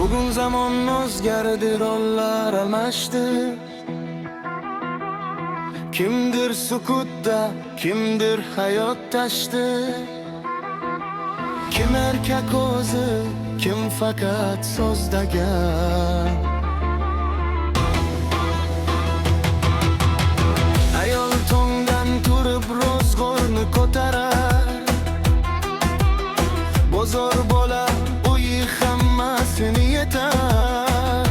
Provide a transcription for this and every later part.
Bugun zamon o'zgardi, rollar almashdi. Kimdir sukutda, kimdir hayot tashdi. Kim erkak o'zi, kim faqat so'zdagan. Ayol tongdan turib ro'zg'orni ko'tarar. Bozor bola uyi hammasini yetar.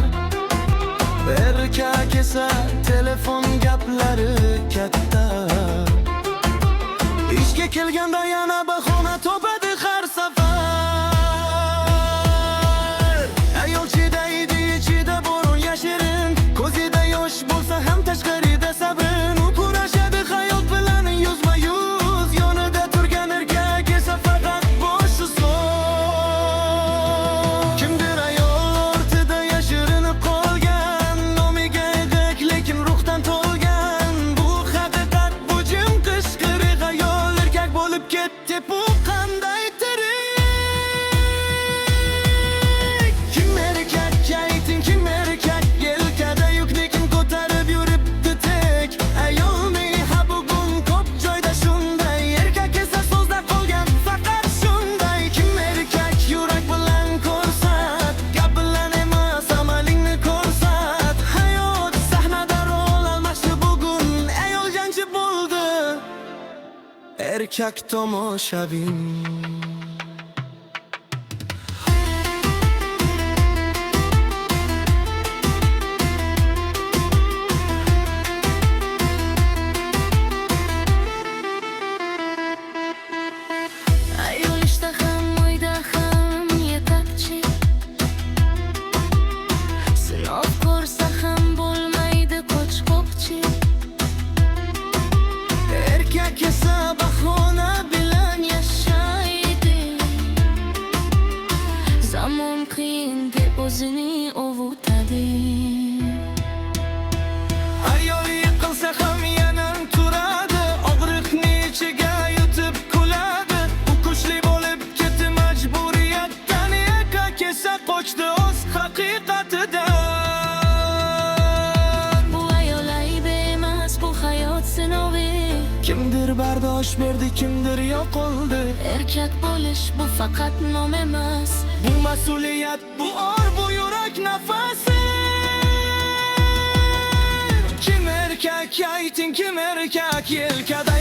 Erkak esa telefon gaplari katta. Ishga kelganda yana bahona topadi har safar. Ayol chidaydi ichida bo'ron yashirin, ko'zida yosh bo'lsa ham tashqarida sabrin. U kurashadi hayot bilan yuzma yuz, yonida turgan erkak esa faqat boshi so'z. Kimdir ayol ortida yashirinib qolgan, nomiga edik lekin ruhdan to'lgan. Bu haqiqat, bu jim qishqiriq. Ayol erkak bo'lib ketdi, bu qanday tirik? Kim erkak ayting, kim erkak? Yelkada yukni kim ko'tarib yuribdi tek? Ayolmi ha bugun ko'p joyda shunday, erkak esa so'zda qolgan faqat shunday. Kim erkak? Yurak bilan ko'rsat, gap bilan emas, amalingni ko'rsat. Hayot sahnada rol almashdi bugun, ayol jangchi bo'ldi, erkak tomoshabin. Ayol ishda ham, uyda ham yetakchi. Sinov ko'rsa ham bo'lmaydi qo'chqoqchi. Erkak esa bahona Bilan yashaydi. Zamon qiyin deb o'zini ovutadi. ayol yiqilsa ham yana turadi, og'riqni ichiga yutib kuladi. U kuchli bo'lib ketdi majburiyatdan, erkak esa qochdi o'z haqiqatidan. Bu ayol aybi emas, bu hayot sinovi. Kimdir bardosh berdi, kimdir yo'qoldi. Erkak bo'lish bu faqat nom emas. Bu mas'uliyat, bu or, bu yurak nafasi. Kim erkak ayting, kim erkak? Yelkada